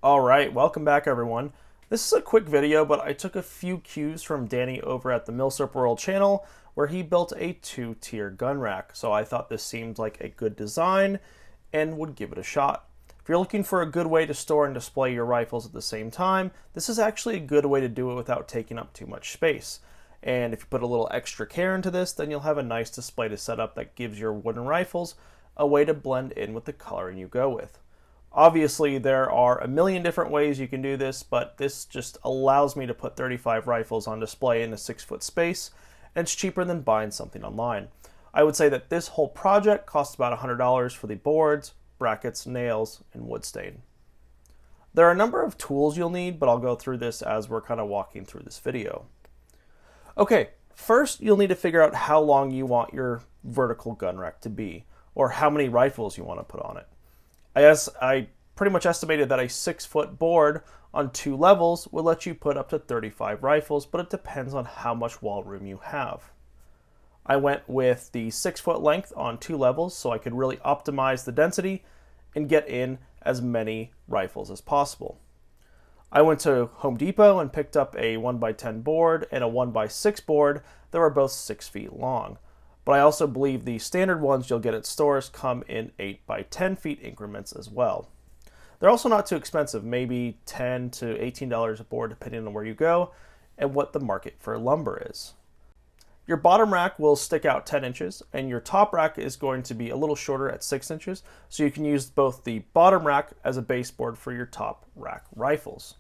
Alright, welcome back everyone. This is a quick video, but I took a few cues from Danny over at the Millsoap World channel where he built a 2-tier gun rack. So I thought this seemed like a good design and would give it a shot. If you're looking for a good way to store and display your rifles at the same time, this is actually a good way to do it without taking up too much space. And if you put a little extra care into this, then you'll have a nice display to set up that gives your wooden rifles a way to blend in with the coloring you go with. Obviously, there are a million different ways you can do this, but this just allows me to put 35 rifles on display in a 6-foot space, and it's cheaper than buying something online. I would say that this whole project costs about $100 for the boards, brackets, nails, and wood stain. There are a number of tools you'll need, but I'll go through this as we're kind of walking through this video. Okay, first you'll need to figure out how long you want your vertical gun rack to be, or how many rifles you want to put on it. I pretty much estimated that a 6-foot board on 2 levels would let you put up to 35 rifles, but it depends on how much wall room you have. I went with the 6-foot length on 2 levels so I could really optimize the density and get in as many rifles as possible. I went to Home Depot and picked up a 1x10 board and a 1x6 board that were both 6 feet long. But I also believe the standard ones you'll get at stores come in 8x10 feet increments as well. They're also not too expensive, maybe $10 to $18 a board depending on where you go and what the market for lumber is. Your bottom rack will stick out 10 inches and your top rack is going to be a little shorter at 6 inches, so you can use both the bottom rack as a baseboard for your top rack rifles.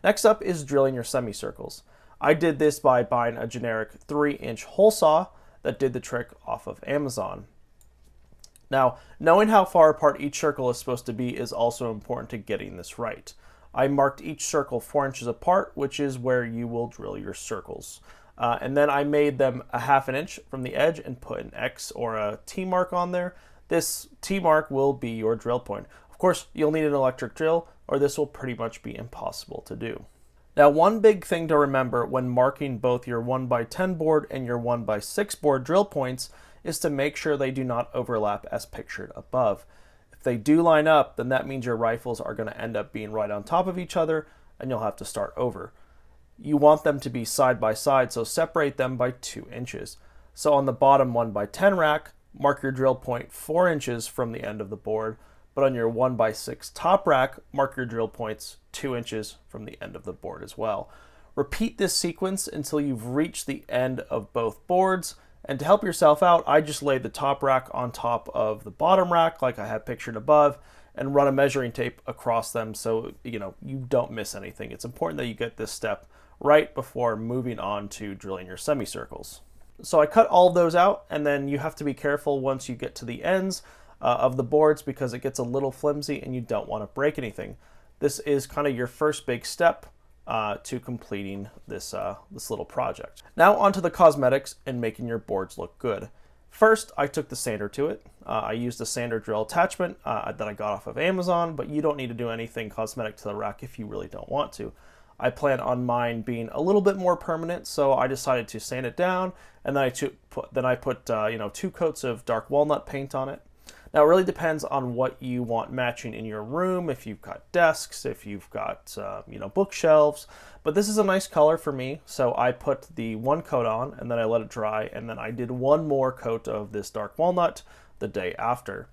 Next up is drilling your semicircles. I did this by buying a generic 3-inch hole saw that did the trick off of Amazon. Now, knowing how far apart each circle is supposed to be is also important to getting this right. I marked each circle 4 inches apart, which is where you will drill your circles. And then I made them a 1/2 inch from the edge and put an X or a T mark on there. This T mark will be your drill point. Of course, you'll need an electric drill or this will pretty much be impossible to do. Now, one big thing to remember when marking both your 1x10 board and your 1x6 board drill points is to make sure they do not overlap as pictured above. If they do line up, then that means your rifles are going to end up being right on top of each other and you'll have to start over. You want them to be side by side, so separate them by 2 inches. So on the bottom 1x10 rack, mark your drill point 4 inches from the end of the board, but on your 1x6 top rack, mark your drill points 2 inches from the end of the board as well. Repeat this sequence until you've reached the end of both boards, and to help yourself out, I just laid the top rack on top of the bottom rack like I have pictured above, and run a measuring tape across them so you don't miss anything. It's important that you get this step right before moving on to drilling your semicircles. So I cut all of those out, and then you have to be careful once you get to the ends of the boards because it gets a little flimsy and you don't want to break anything. This is kind of your first big step to completing this little project. Now onto the cosmetics and making your boards look good. First, I took the sander to it. I used a sander drill attachment that I got off of Amazon, but you don't need to do anything cosmetic to the rack if you really don't want to. I plan on mine being a little bit more permanent, so I decided to sand it down, and then I put 2 coats of dark walnut paint on it. Now, it really depends on what you want matching in your room, if you've got desks, if you've got bookshelves, but this is a nice color for me, so I put the 1 coat on, and then I let it dry, and then I did 1 more coat of this dark walnut the day after.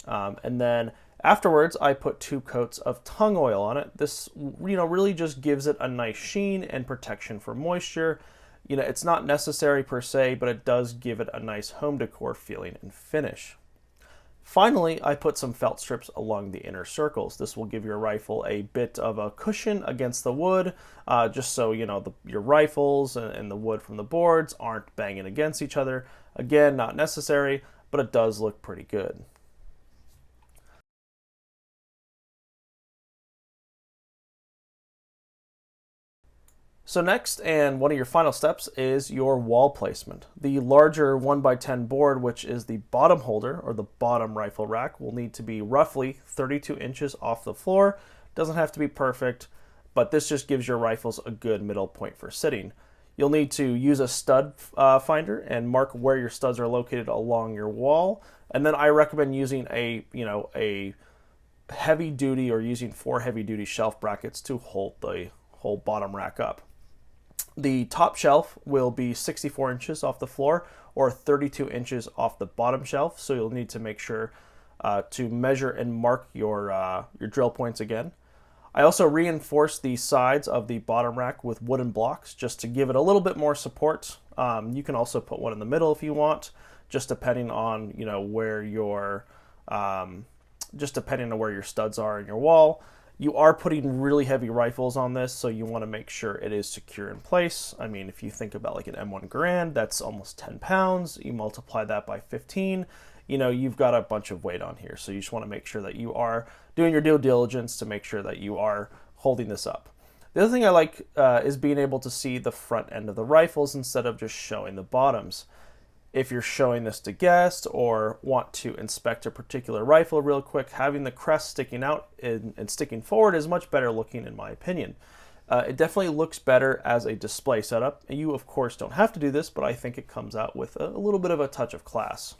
And then afterwards, I put 2 coats of tung oil on it. This really just gives it a nice sheen and protection from moisture. It's not necessary per se, but it does give it a nice home decor feeling and finish. Finally, I put some felt strips along the inner circles. This will give your rifle a bit of a cushion against the wood, just so your rifles and the wood from the boards aren't banging against each other. Again, not necessary, but it does look pretty good. So next, and one of your final steps, is your wall placement. The larger 1x10 board, which is the bottom holder, or the bottom rifle rack, will need to be roughly 32 inches off the floor. Doesn't have to be perfect, but this just gives your rifles a good middle point for sitting. You'll need to use a stud finder and mark where your studs are located along your wall. And then I recommend using a heavy duty or using 4 heavy duty shelf brackets to hold the whole bottom rack up. The top shelf will be 64 inches off the floor or 32 inches off the bottom shelf, so you'll need to make sure to measure and mark your drill points again. I also reinforced the sides of the bottom rack with wooden blocks just to give it a little bit more support. You can also put one in the middle if you want, just depending on where your studs are in your wall. You are putting really heavy rifles on this, so you want to make sure it is secure in place. I mean, if you think about like an M1 Garand, that's almost 10 pounds. You multiply that by 15, you've got a bunch of weight on here. So you just want to make sure that you are doing your due diligence to make sure that you are holding this up. The other thing I like is being able to see the front end of the rifles instead of just showing the bottoms. If you're showing this to guests or want to inspect a particular rifle real quick, having the crest sticking out and sticking forward is much better looking in my opinion. It definitely looks better as a display setup. You of course don't have to do this, but I think it comes out with a little bit of a touch of class.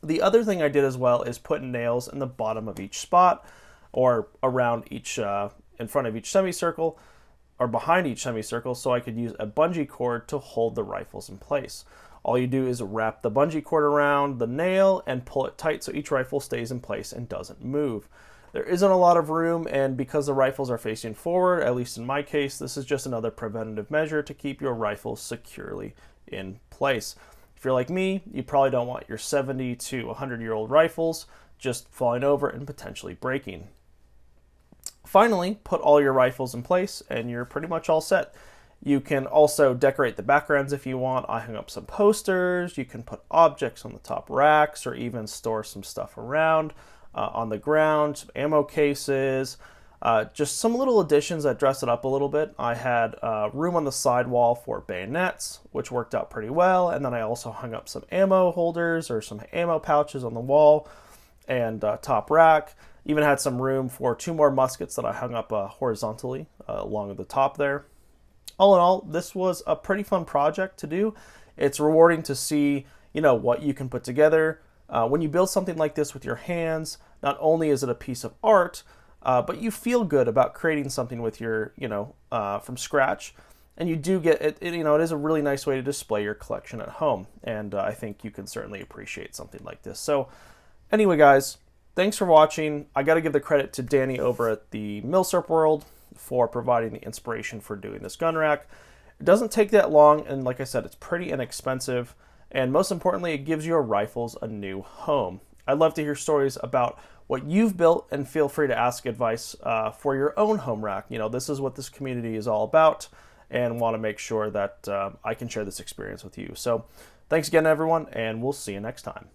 The other thing I did as well is put nails in the bottom of each spot or around each, in front of each semicircle or behind each semicircle, so I could use a bungee cord to hold the rifles in place. All you do is wrap the bungee cord around the nail and pull it tight so each rifle stays in place and doesn't move. There isn't a lot of room, and because the rifles are facing forward, at least in my case, this is just another preventative measure to keep your rifles securely in place. If you're like me, you probably don't want your 70 to 100-year-old rifles just falling over and potentially breaking. Finally, put all your rifles in place and you're pretty much all set. You can also decorate the backgrounds if you want. I hung up some posters. You can put objects on the top racks or even store some stuff around on the ground, some ammo cases, just some little additions that dress it up a little bit. I had room on the side wall for bayonets, which worked out pretty well. And then I also hung up some ammo holders or some ammo pouches on the wall and top rack. Even had some room for 2 more muskets that I hung up horizontally along the top there. All in all, this was a pretty fun project to do. It's rewarding to see, what you can put together. When you build something like this with your hands, not only is it a piece of art, but you feel good about creating something with your, from scratch. And you do get it, it is a really nice way to display your collection at home. And I think you can certainly appreciate something like this. So anyway, guys, thanks for watching. I got to give the credit to Danny over at the Milsurp World for providing the inspiration for doing this gun rack. It doesn't take that long, and like I said, it's pretty inexpensive, and most importantly, it gives your rifles a new home. I'd love to hear stories about what you've built, and feel free to ask advice for your own home rack. This is what this community is all about, and want to make sure that I can share this experience with you. So thanks again, everyone, and we'll see you next time.